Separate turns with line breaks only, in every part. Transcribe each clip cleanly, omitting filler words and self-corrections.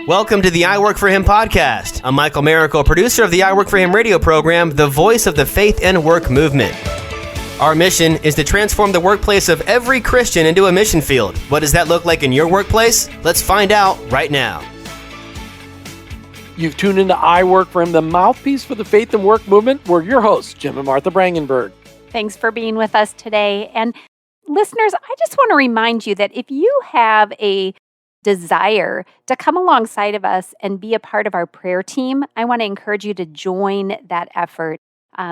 Welcome to the I Work For Him podcast. I'm Michael Miracle, producer of the I Work For Him radio program, the voice of the faith and work movement. Our mission is to transform the workplace of every Christian into a mission field. What does that look like in your workplace? Let's find out right now.
You've tuned into I Work For Him, the mouthpiece for the faith and work movement. We're your hosts, Jim and Martha Brangenberg.
Thanks for being with us today. And listeners, I just want to remind you that if you have a desire to come alongside of us and be a part of our prayer team, I want to encourage you to join that effort.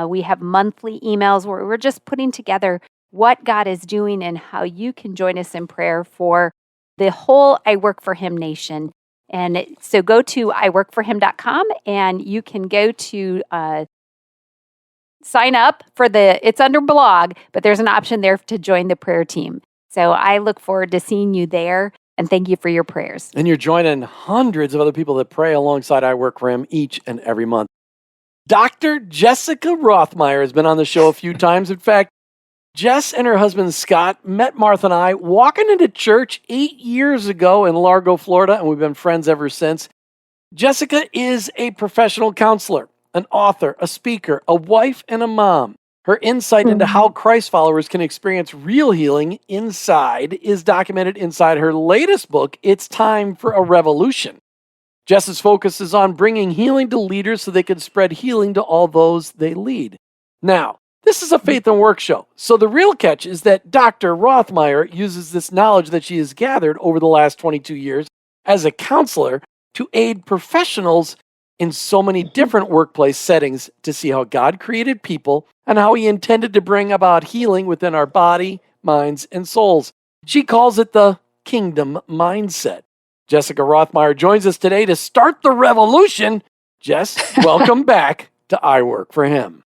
We have monthly emails where we're just putting together what God is doing and how you can join us in prayer for the whole I Work For Him nation. And so go to iworkforhim.com and you can go to sign up for it's under blog, but there's an option there to join the prayer team. So I look forward to seeing you there. And thank you for your prayers.
And you're joining hundreds of other people that pray alongside I Work For Him each and every month. Dr. Jessica Rothmeyer has been on the show a few times. In fact, Jess and her husband Scott met Martha and I walking into church 8 years ago in Largo, Florida, and we've been friends ever since. Jessica is a professional counselor, an author, a speaker, a wife, and a mom. Her insight into how Christ followers can experience real healing inside is documented inside her latest book, It's Time for a Revolution. Jess's focus is on bringing healing to leaders so they can spread healing to all those they lead. Now, this is a faith and work show, so the real catch is that Dr. Rothmeyer uses this knowledge that she has gathered over the last 22 years as a counselor to aid professionals in so many different workplace settings to see how God created people and how He intended to bring about healing within our body, minds, and souls. She calls it the kingdom mindset. Jessica Rothmeyer joins us today to start the revolution. Jess, welcome back to I Work For Him.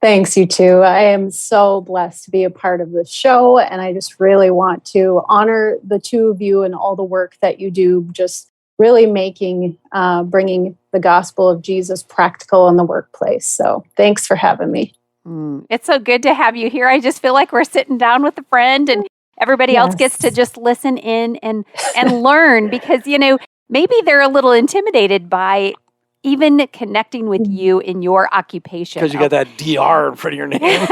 Thanks, you two. I am so blessed to be a part of this show, and I just really want to honor the two of you and all the work that you do, just really bringing the gospel of Jesus practical in the workplace. So thanks for having me.
It's so good to have you here. I just feel like we're sitting down with a friend and everybody else gets to just listen in and learn because, maybe they're a little intimidated by even connecting with you in your occupation.
Because you got that DR in front of your name.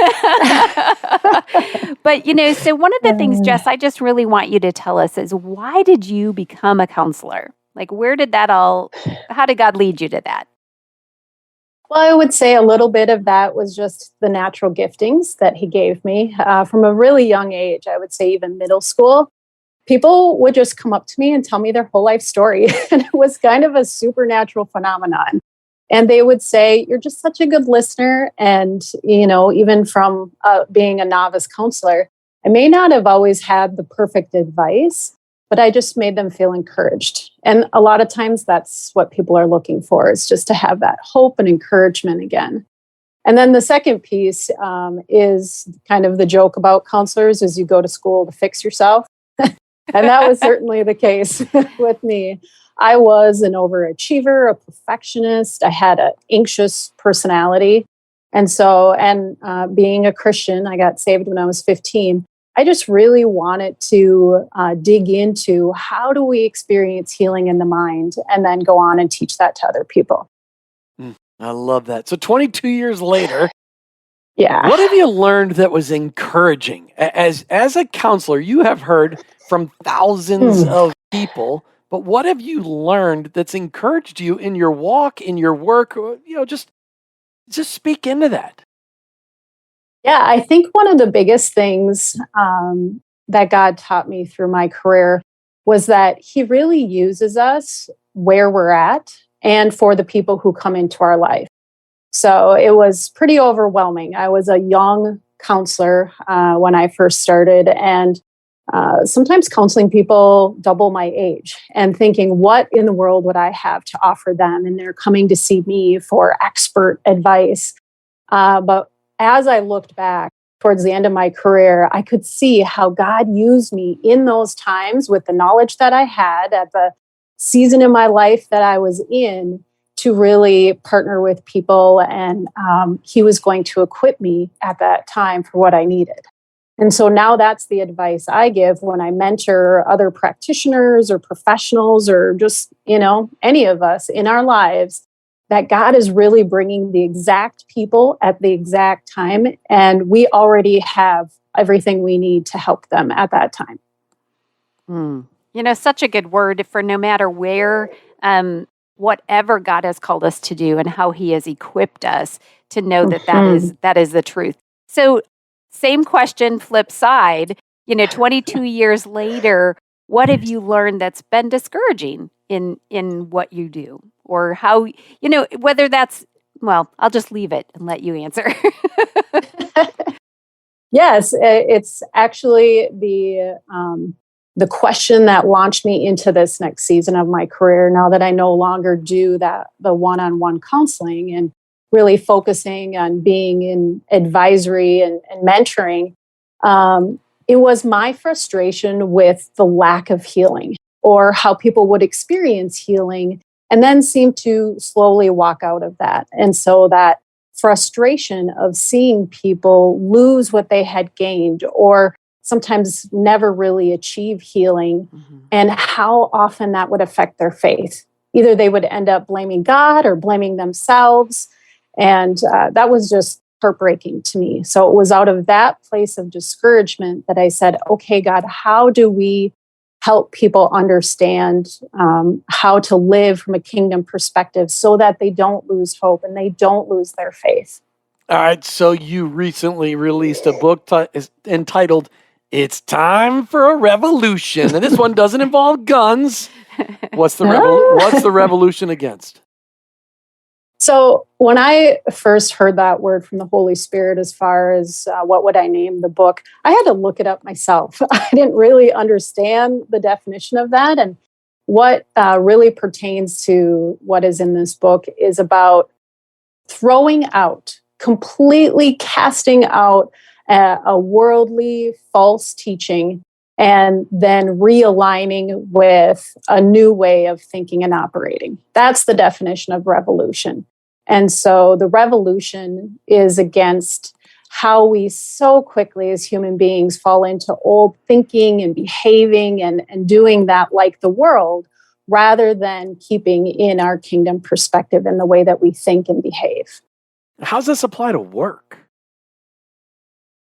But, so one of the things, Jess, I just really want you to tell us is why did you become a counselor? Like, how did God lead you to that?
Well, I would say a little bit of that was just the natural giftings that He gave me. From a really young age, I would say even middle school, people would just come up to me and tell me their whole life story. And it was kind of a supernatural phenomenon. And they would say, you're just such a good listener. And, even from being a novice counselor, I may not have always had the perfect advice, but I just made them feel encouraged. And a lot of times that's what people are looking for, is just to have that hope and encouragement again. And then the second piece is kind of the joke about counselors is you go to school to fix yourself. And that was certainly the case with me. I was an overachiever, a perfectionist. I had an anxious personality. And so, being a Christian, I got saved when I was 15. I just really wanted to dig into how do we experience healing in the mind and then go on and teach that to other people.
I love that. So 22 years later,
yeah.
What have you learned that was encouraging? As a counselor, you have heard from thousands of people, but what have you learned that's encouraged you in your walk, in your work? Just speak into that.
Yeah, I think one of the biggest things that God taught me through my career was that He really uses us where we're at and for the people who come into our life. So it was pretty overwhelming. I was a young counselor when I first started, and sometimes counseling people double my age and thinking, what in the world would I have to offer them? And they're coming to see me for expert advice. But as I looked back towards the end of my career, I could see how God used me in those times with the knowledge that I had at the season in my life that I was in to really partner with people. And He was going to equip me at that time for what I needed. And so now that's the advice I give when I mentor other practitioners or professionals or just, any of us in our lives, that God is really bringing the exact people at the exact time. And we already have everything we need to help them at that time.
Such a good word for no matter where, whatever God has called us to do and how he has equipped us to know that is the truth. So same question, flip side, 22 years later, what have you learned that's been discouraging in what you do? Or how, whether that's, well, I'll just leave it and let you answer.
Yes, it's actually the question that launched me into this next season of my career. Now that I no longer do the one-on-one counseling and really focusing on being in advisory and mentoring, it was my frustration with the lack of healing or how people would experience healing and then seem to slowly walk out of that. And so that frustration of seeing people lose what they had gained or sometimes never really achieve healing, and how often that would affect their faith. Either they would end up blaming God or blaming themselves. And that was just heartbreaking to me. So it was out of that place of discouragement that I said, okay, God, how do we help people understand how to live from a kingdom perspective so that they don't lose hope and they don't lose their faith?
All right. So you recently released a book entitled "It's Time for a Revolution," and this one doesn't involve guns. What's the revolution against?
So when I first heard that word from the Holy Spirit, as far as what would I name the book, I had to look it up myself. I didn't really understand the definition of that. And what really pertains to what is in this book is about throwing out, completely casting out a worldly false teaching and then realigning with a new way of thinking and operating. That's the definition of revolution. And so the revolution is against how we so quickly as human beings fall into old thinking and behaving and doing that like the world, rather than keeping in our kingdom perspective in the way that we think and behave.
How does this apply to work?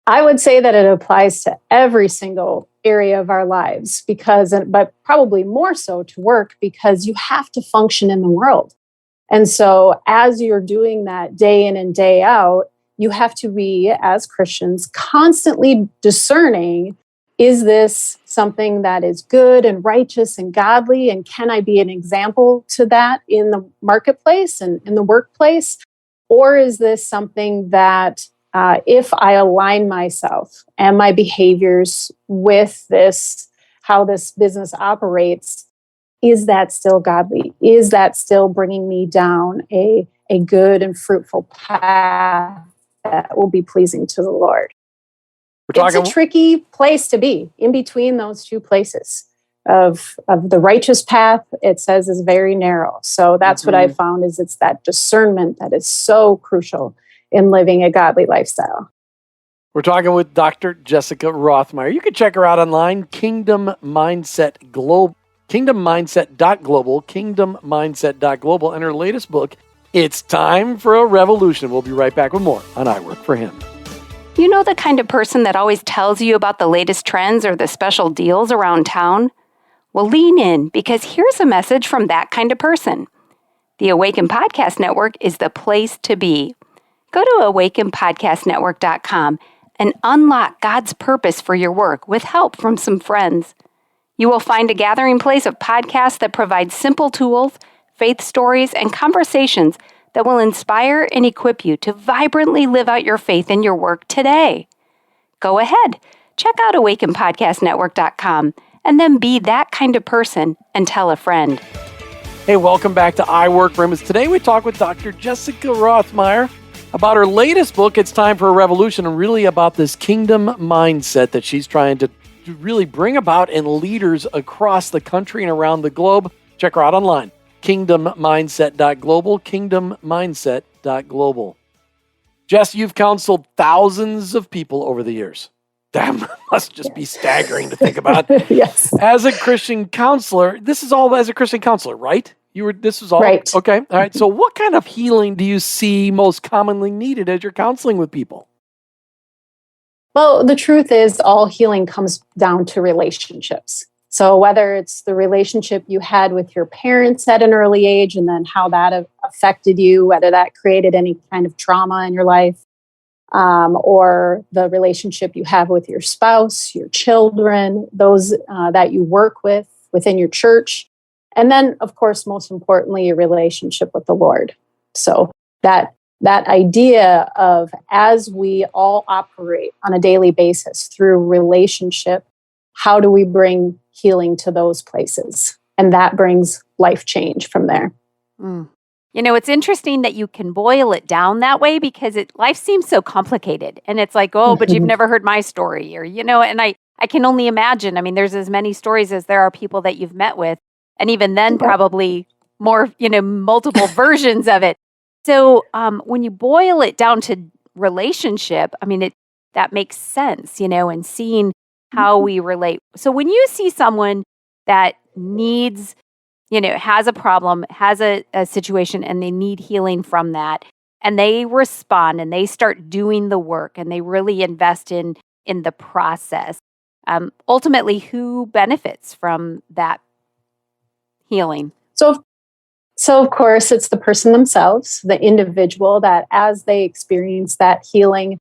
I would say that it applies to every single area of our lives but probably more so to work, because you have to function in the world. And so as you're doing that day in and day out, you have to be, as Christians, constantly discerning, is this something that is good and righteous and godly? And can I be an example to that in the marketplace and in the workplace? Or is this something that if I align myself and my behaviors with how this business operates, is that still godly? Is that still bringing me down a good and fruitful path that will be pleasing to the Lord? It's a tricky place to be, in between those two places of the righteous path. It says is very narrow. So that's what I found is it's that discernment that is so crucial in living a godly lifestyle.
We're talking with Dr. Jessica Rothmeyer. You can check her out online, kingdommindset.global, kingdommindset.global, and her latest book, It's Time for a Revolution. We'll be right back with more on I Work for Him.
You know the kind of person that always tells you about the latest trends or the special deals around town? Well, lean in, because here's a message from that kind of person. The Awaken Podcast Network is the place to be. Go to awakenpodcastnetwork.com and unlock God's purpose for your work with help from some friends. You will find a gathering place of podcasts that provide simple tools, faith stories, and conversations that will inspire and equip you to vibrantly live out your faith in your work today. Go ahead, check out awakenpodcastnetwork.com and then be that kind of person and tell a friend.
Hey, welcome back to I Work for Him. Today we talk with Dr. Jessica Rothmeyer about her latest book, It's Time for a Revolution, and really about this kingdom mindset that she's trying to really bring about in leaders across the country and around the globe. Check her out online, kingdommindset.global, kingdommindset.global. Jess, you've counseled thousands of people over the years. That must just be staggering to think about.
Yes.
As a Christian counselor, this is all as a Christian counselor, right? This was all
Right.
okay. All right. So what kind of healing do you see most commonly needed as you're counseling with people?
Well, the truth is, all healing comes down to relationships. So, whether it's the relationship you had with your parents at an early age and then how that affected you, whether that created any kind of trauma in your life, or the relationship you have with your spouse, your children, those that you work with within your church. And then, of course, most importantly, your relationship with the Lord. So, that idea of, as we all operate on a daily basis through relationship, how do we bring healing to those places? And that brings life change from there.
Mm. It's interesting that you can boil it down that way because life seems so complicated. And it's like, oh, but you've never heard my story, or, and I can only imagine. I mean, there's as many stories as there are people that you've met with. And even then, probably more, multiple versions of it. So when you boil it down to relationship, I mean, that makes sense, and seeing how we relate. So when you see someone that needs, has a problem, has a situation, and they need healing from that, and they respond and they start doing the work and they really invest in the process, ultimately, who benefits from that healing?
So, of course, it's the person themselves, the individual, that as they experience that healing,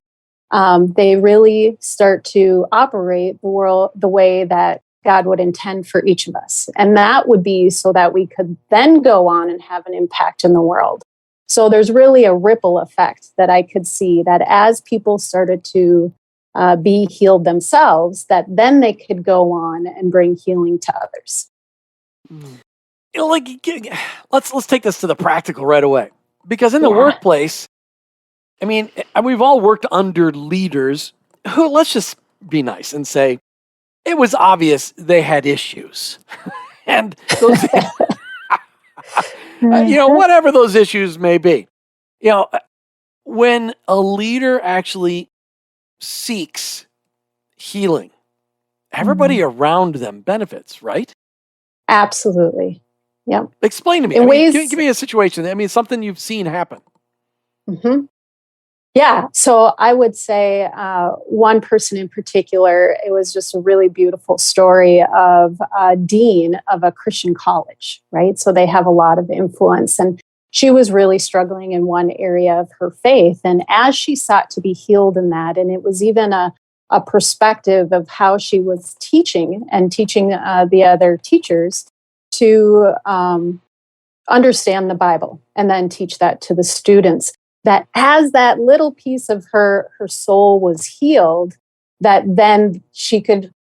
they really start to operate the world the way that God would intend for each of us. And that would be so that we could then go on and have an impact in the world. So there's really a ripple effect that I could see, that as people started to be healed themselves, that then they could go on and bring healing to others.
Let's take this to the practical right away. Because in the workplace, I mean, we've all worked under leaders who, let's just be nice and say, it was obvious they had issues. And those, whatever those issues may be, when a leader actually seeks healing, everybody around them benefits, right?
Absolutely. Yeah.
Explain to me. Give me a situation. I mean, something you've seen happen.
Mm-hmm. Yeah. So I would say one person in particular, it was just a really beautiful story of a dean of a Christian college, right? So they have a lot of influence. And she was really struggling in one area of her faith. And as she sought to be healed in that, and it was even a perspective of how she was teaching the other teachers to understand the Bible and then teach that to the students, that as that little piece of her soul was healed, that then she could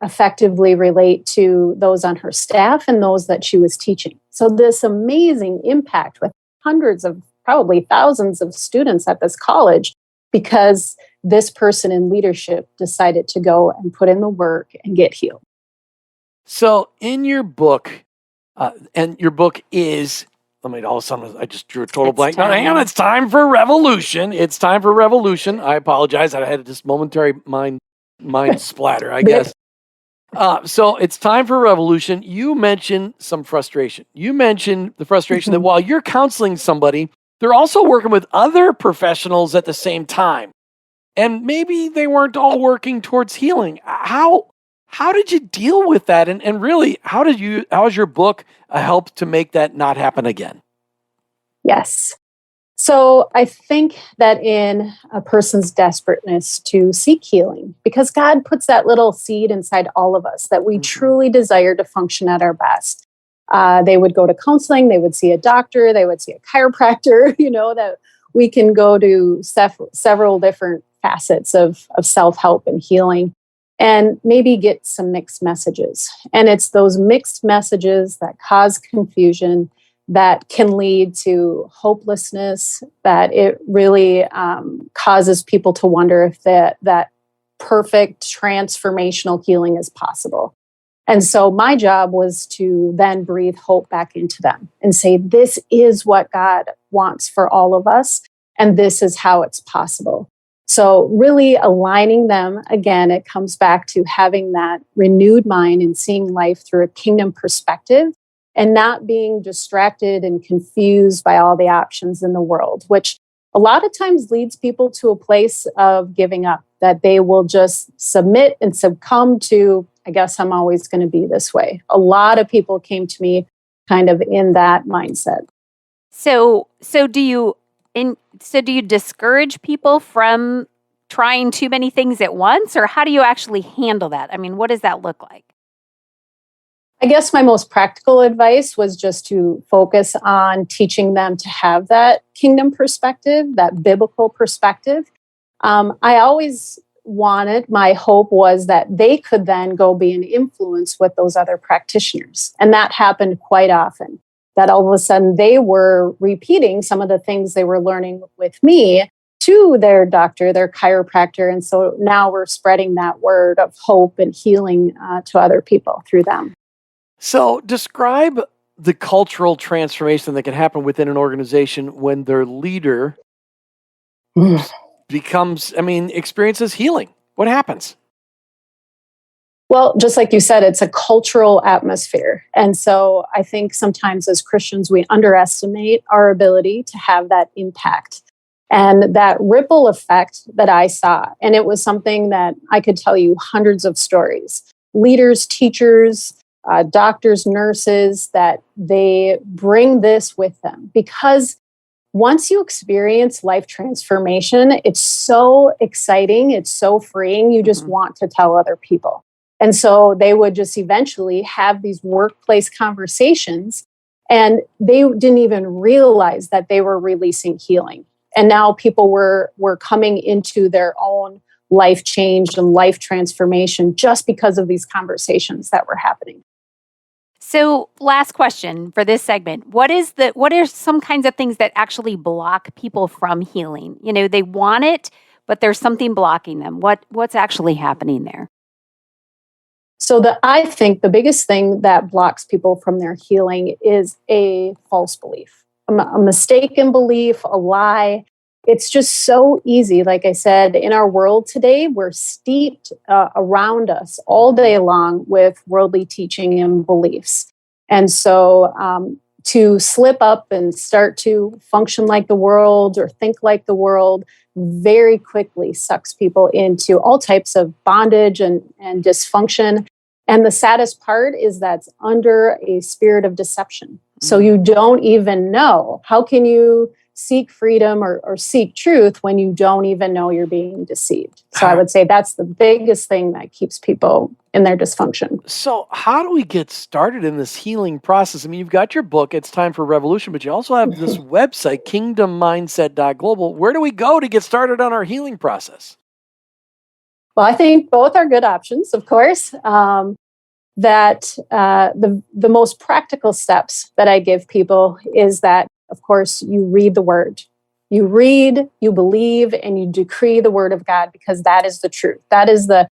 effectively relate to those on her staff and those that she was teaching. So this amazing impact with hundreds of, probably thousands of students at this college, because this person in leadership decided to go and put in the work and get healed.
So in your book, and your book is, all of a sudden, I just drew a total blank. No, hang on, it's time for revolution. It's time for revolution. I apologize. I had this momentary mind splatter, I guess. So it's time for revolution. You mentioned some frustration. You mentioned the frustration that while you're counseling somebody, they're also working with other professionals at the same time. And maybe they weren't all working towards healing. How did you deal with that? And really, how has your book helped to make that not happen again?
Yes. So I think that in a person's desperateness to seek healing, because God puts that little seed inside all of us that we truly desire to function at our best. They would go to counseling, they would see a doctor, they would see a chiropractor, that we can go to several different facets of self-help and healing, and maybe get some mixed messages. And it's those mixed messages that cause confusion, that can lead to hopelessness, that it really causes people to wonder if that perfect transformational healing is possible. And so my job was to then breathe hope back into them and say, this is what God wants for all of us, and this is how it's possible. So, really aligning them, again, it comes back to having that renewed mind and seeing life through a kingdom perspective and not being distracted and confused by all the options in the world, which a lot of times leads people to a place of giving up, that they will just submit and succumb to, I guess I'm always going to be this way. A lot of people came to me kind of in that mindset.
So do you discourage people from trying too many things at once, or how do you actually handle that? I mean, what does that look like?
I guess my most practical advice was just to focus on teaching them to have that kingdom perspective, that biblical perspective. I always my hope was that they could then go be an influence with those other practitioners. And that happened quite often, that all of a sudden they were repeating some of the things they were learning with me to their doctor, their chiropractor. And so now we're spreading that word of hope and healing to other people through them.
So describe the cultural transformation that can happen within an organization when their leader experiences healing. What happens?
Well, just like you said, it's a cultural atmosphere. And so I think sometimes as Christians, we underestimate our ability to have that impact and that ripple effect that I saw. And it was something that I could tell you hundreds of stories. Leaders, teachers, doctors, nurses, that they bring this with them because once you experience life transformation, it's so exciting, it's so freeing, you just want to tell other people. And so they would just eventually have these workplace conversations, and they didn't even realize that they were releasing healing. And now people were coming into their own life change and life transformation just because of these conversations that were happening.
So, last question for this segment. What are some kinds of things that actually block people from healing? You know, they want it, but there's something blocking them. What's actually happening there?
So I think the biggest thing that blocks people from their healing is a false belief, a mistaken belief, a lie. It's just so easy. Like I said, in our world today, we're steeped around us all day long with worldly teaching and beliefs. And so to slip up and start to function like the world or think like the world very quickly sucks people into all types of bondage and dysfunction. And the saddest part is that's under a spirit of deception. So you don't even know. How can you seek freedom or seek truth when you don't even know you're being deceived? So I would say that's the biggest thing that keeps people in their dysfunction.
So how do we get started in this healing process? I mean, you've got your book, It's Time for Revolution, but you also have this website, kingdommindset.global. Where do we go to get started on our healing process?
Well, I think both are good options, of course. The most practical steps that I give people is that, of course, you read the word. You read, you believe, and you decree the word of God because that is the truth. That is the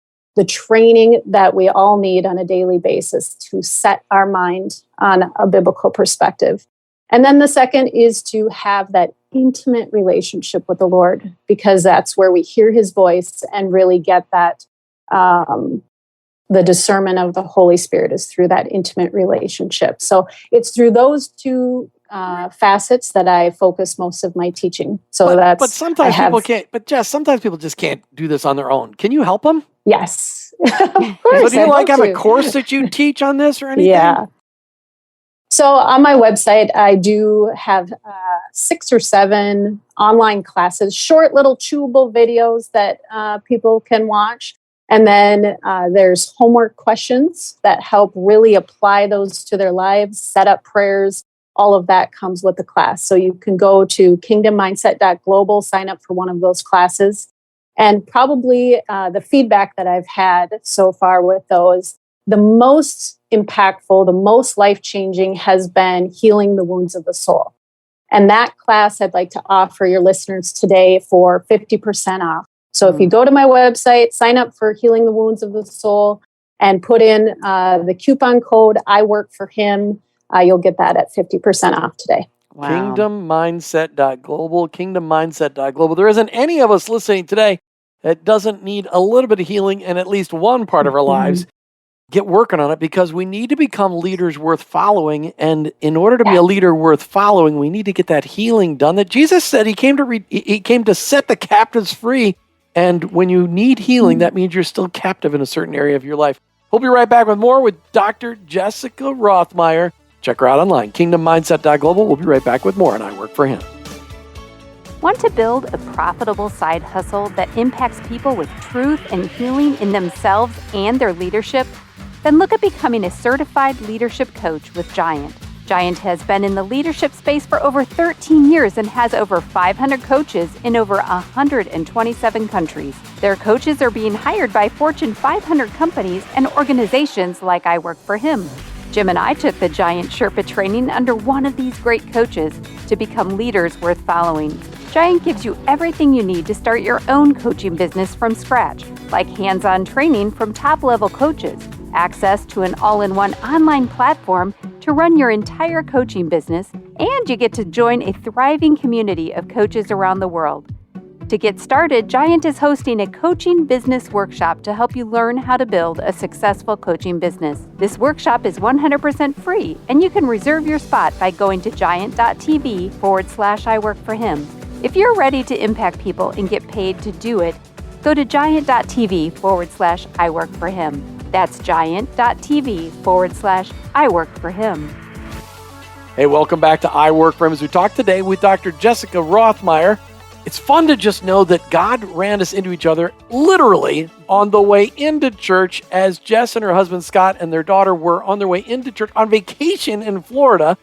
training that we all need on a daily basis to set our mind on a biblical perspective. And then the second is to have that intimate relationship with the Lord, because that's where we hear his voice and really get that the discernment of the Holy Spirit is through that intimate relationship. So it's through those two facets that I focus most of my teaching. So
but sometimes people can't. But Jess, sometimes people just can't do this on their own. Can you help them?
Yes, of course.
So do you have a course that you teach on this or anything?
Yeah. So on my website, I do have 6 or 7 online classes, short little chewable videos that people can watch. And then there's homework questions that help really apply those to their lives, set up prayers. All of that comes with the class. So you can go to kingdommindset.global, sign up for one of those classes. And probably the feedback that I've had so far with those, the most impactful, the most life-changing has been healing the wounds of the soul. And that class I'd like to offer your listeners today for 50% off. So if you go to my website, sign up for Healing the Wounds of the Soul, and put in the coupon code I Work for Him, you'll get that at 50% off today.
Wow.
Kingdommindset.global, kingdommindset.global. There isn't any of us listening today that doesn't need a little bit of healing in at least one part of our lives. Get working on it, because we need to become leaders worth following. And in order to be a leader worth following, we need to get that healing done that Jesus said he came to set the captives free. And when you need healing, that means you're still captive in a certain area of your life. We'll be right back with more with Dr. Jessica Rothmeyer. Check her out online, kingdommindset.global. We'll be right back with more, and I work for him.
Want to build a profitable side hustle that impacts people with truth and healing in themselves and their leadership? Then look at becoming a certified leadership coach with Giant. Giant has been in the leadership space for over 13 years and has over 500 coaches in over 127 countries. Their coaches are being hired by Fortune 500 companies and organizations like I Work for Him. Jim and I took the Giant Sherpa training under one of these great coaches to become leaders worth following. Giant gives you everything you need to start your own coaching business from scratch, like hands-on training from top-level coaches, access to an all-in-one online platform to run your entire coaching business, and you get to join a thriving community of coaches around the world. To get started, Giant is hosting a coaching business workshop to help you learn how to build a successful coaching business. This workshop is 100% free, and you can reserve your spot by going to giant.tv/I work for him. If you're ready to impact people and get paid to do it, go to giant.tv/I work for him. That's giant.tv/I work for him.
Hey, welcome back to I Work for Him as we talk today with Dr. Jessica Rothmeyer. It's fun to just know that God ran us into each other literally on the way into church, as Jess and her husband Scott and their daughter were on their way into church on vacation in Florida.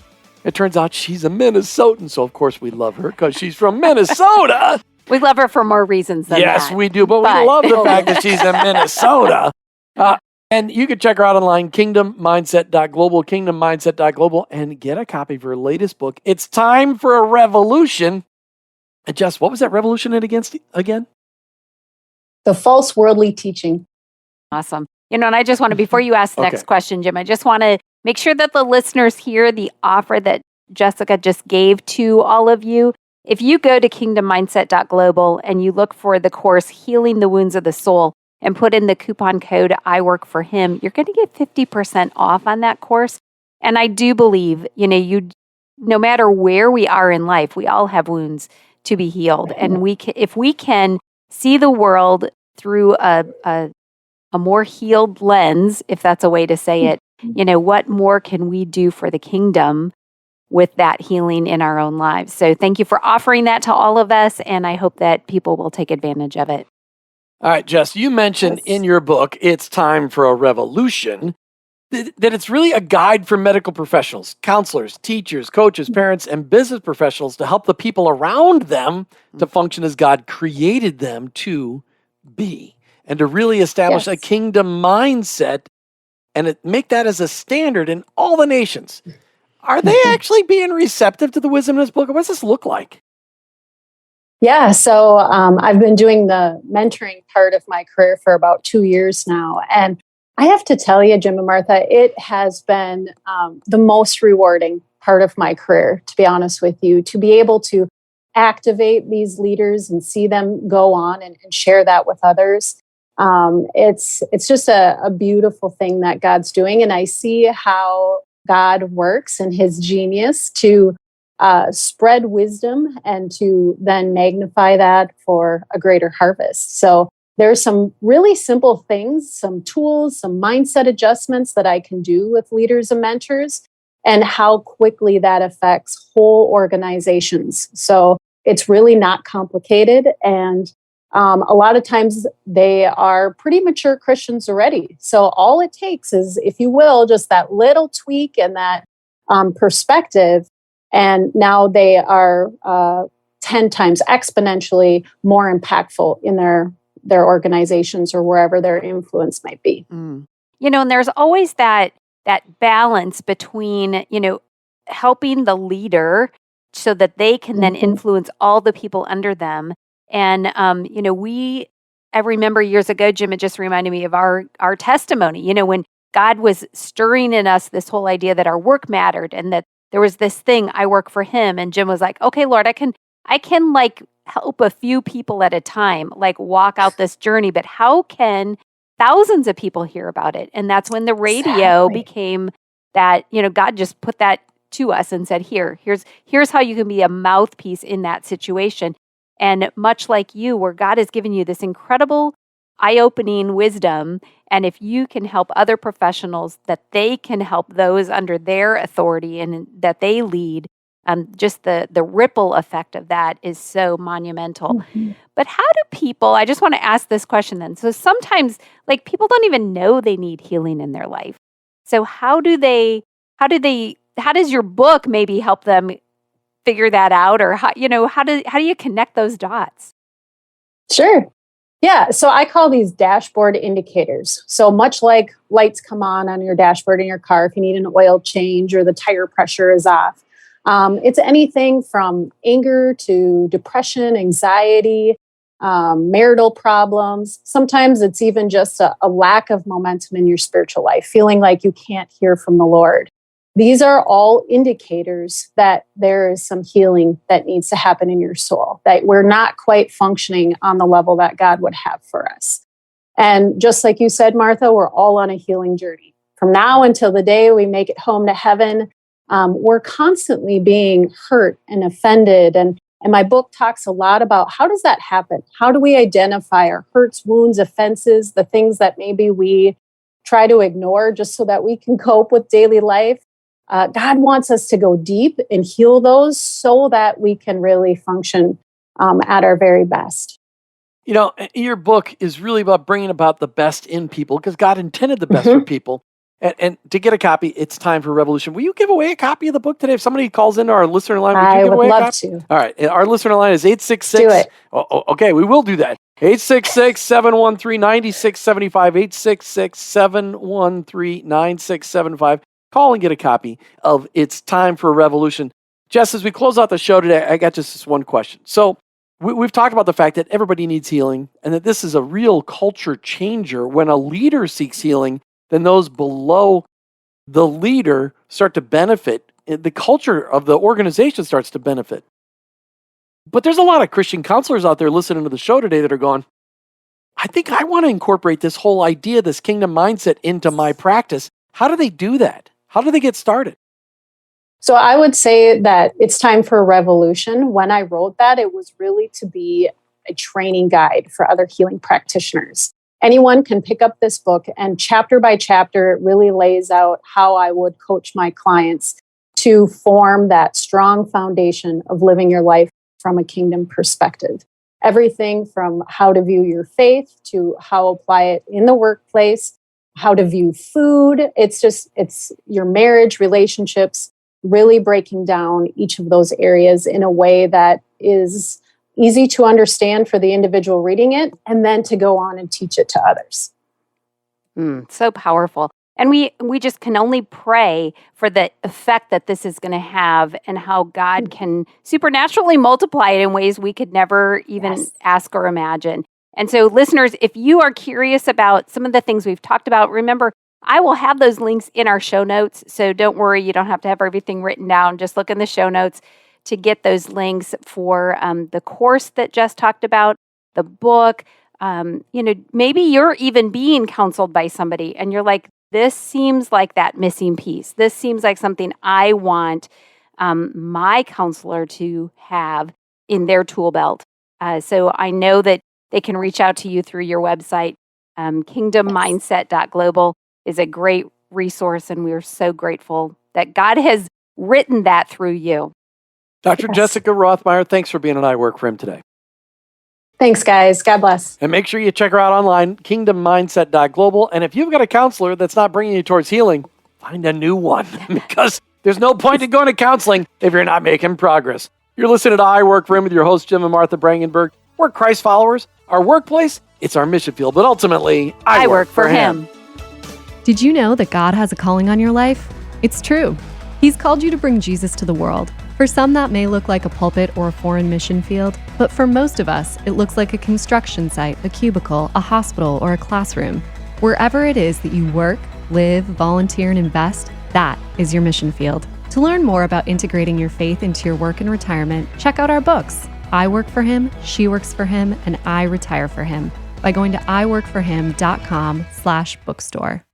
It turns out she's a Minnesotan, so of course we love her because she's from Minnesota.
We love her for more reasons than that.
Yes, we do, but we love the fact that she's in Minnesota. And you can check her out online, kingdommindset.global, kingdommindset.global, and get a copy of her latest book. It's Time for a Revolution. And Jess, what was that revolution against again?
The false worldly teaching.
Awesome. And I just want to, before you ask the next question, Jim, I just want to make sure that the listeners hear the offer that Jessica just gave to all of you. If you go to kingdommindset.global and you look for the course, Healing the Wounds of the Soul, and put in the coupon code I Work for Him, you're going to get 50% off on that course. And I do believe, no matter where we are in life, we all have wounds to be healed. And if we can see the world through a more healed lens, if that's a way to say it, what more can we do for the kingdom with that healing in our own lives? So thank you for offering that to all of us, and I hope that people will take advantage of it.
All right, Jess, you mentioned in your book, It's Time for a Revolution, that it's really a guide for medical professionals, counselors, teachers, coaches, parents, and business professionals to help the people around them to function as God created them to be, and to really establish a kingdom mindset and make that as a standard in all the nations. Are they actually being receptive to the wisdom in this book? Or what does this look like?
Yeah, so I've been doing the mentoring part of my career for about 2 years now. And I have to tell you, Jim and Martha, it has been the most rewarding part of my career, to be honest with you, to be able to activate these leaders and see them go on and share that with others. It's just a beautiful thing that God's doing. And I see how God works and his genius to spread wisdom and to then magnify that for a greater harvest. So there's some really simple things, some tools, some mindset adjustments that I can do with leaders and mentors, and how quickly that affects whole organizations. So it's really not complicated. And a lot of times they are pretty mature Christians already. So all it takes is, if you will, just that little tweak and that perspective. And now they are 10 times exponentially more impactful in their organizations or wherever their influence might be.
And there's always that balance between, helping the leader so that they can then influence all the people under them. And, I remember years ago, Jim, it just reminded me of our testimony, when God was stirring in us this whole idea that our work mattered and that there was this thing, I work for him. And Jim was like, okay, Lord, I can like help a few people at a time, like walk out this journey, but how can thousands of people hear about it? And that's when the radio
Exactly.
became that, God just put that to us and said, here's how you can be a mouthpiece in that situation. And much like you, where God has given you this incredible eye-opening wisdom, and if you can help other professionals, that they can help those under their authority and that they lead, just the ripple effect of that is so monumental.
Mhm.
But how do people, I just want to ask this question then. So sometimes like people don't even know they need healing in their life. So how does your book maybe help them figure that out? Or how do you connect those dots?
Sure. Yeah. So I call these dashboard indicators. So much like lights come on your dashboard in your car if you need an oil change or the tire pressure is off. It's anything from anger to depression, anxiety, marital problems. Sometimes it's even just a lack of momentum in your spiritual life, feeling like you can't hear from the Lord. These are all indicators that there is some healing that needs to happen in your soul, that we're not quite functioning on the level that God would have for us. And just like you said, Martha, we're all on a healing journey. From now until the day we make it home to heaven, we're constantly being hurt and offended. And my book talks a lot about how does that happen? How do we identify our hurts, wounds, offenses, the things that maybe we try to ignore just so that we can cope with daily life? God wants us to go deep and heal those so that we can really function at our very best.
Your book is really about bringing about the best in people because God intended the best for people. And to get a copy, it's time for revolution. Will you give away a copy of the book today? If somebody calls into our listener line, would you
I
give
would
away a
love
copy?
to.
All right. Our listener line is 866.
Do it.
Okay, we will do that. 866-713-9675, 866-713-9675. Call and get a copy of It's Time for a Revolution. Jess, as we close out the show today, I got just this one question. So we've talked about the fact that everybody needs healing and that this is a real culture changer. When a leader seeks healing, then those below the leader start to benefit. The culture of the organization starts to benefit. But there's a lot of Christian counselors out there listening to the show today that are going, I think I want to incorporate this whole idea, this kingdom mindset into my practice. How do they do that? How do they get started?
So I would say that It's Time for a Revolution. When I wrote that, it was really to be a training guide for other healing practitioners. Anyone can pick up this book, and chapter by chapter, it really lays out how I would coach my clients to form that strong foundation of living your life from a kingdom perspective. Everything from how to view your faith to how to apply it in the workplace, how to view food. It's your marriage, relationships, really breaking down each of those areas in a way that is easy to understand for the individual reading it, and then to go on and teach it to others.
So powerful. And we just can only pray for the effect that this is going to have and how God can supernaturally multiply it in ways we could never even ask or imagine. And so listeners, if you are curious about some of the things we've talked about, remember, I will have those links in our show notes. So don't worry, you don't have to have everything written down. Just look in the show notes to get those links for the course that Jess talked about, the book. Maybe you're even being counseled by somebody and you're like, this seems like that missing piece. This seems like something I want my counselor to have in their tool belt. So I know that they can reach out to you through your website. Kingdommindset.global is a great resource, and we're so grateful that God has written that through you.
Dr. Jessica Rothmeyer, thanks for being on I Work for Him today.
Thanks, guys. God bless.
And make sure you check her out online, kingdommindset.global. And if you've got a counselor that's not bringing you towards healing, find a new one because there's no point in going to counseling if you're not making progress. You're listening to I Work for Him with your hosts, Jim and Martha Brangenberg. We're Christ followers. Our workplace, it's our mission field, but ultimately, I work for Him.
Did you know that God has a calling on your life? It's true. He's called you to bring Jesus to the world. For some, that may look like a pulpit or a foreign mission field, but for most of us, it looks like a construction site, a cubicle, a hospital, or a classroom. Wherever it is that you work, live, volunteer, and invest, that is your mission field. To learn more about integrating your faith into your work and retirement, check out our books, I Work for Him, She Works for Him, and I Retire for Him by going to iworkforhim.com/bookstore.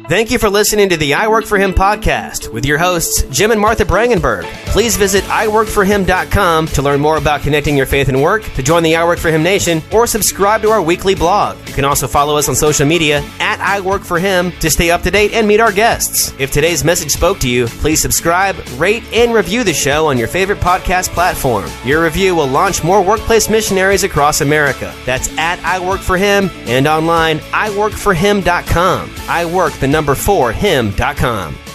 Thank you for listening to the I Work for Him podcast with your hosts, Jim and Martha Brangenberg. Please visit iworkforhim.com to learn more about connecting your faith and work, to join the I Work for Him Nation, or subscribe to our weekly blog. You can also follow us on social media at I Work for Him to stay up to date and meet our guests. If today's message spoke to you, please subscribe, rate, and review the show on your favorite podcast platform. Your review will launch more workplace missionaries across America. That's at I Work for Him and online, iworkforhim.com. I work the number 4him.com.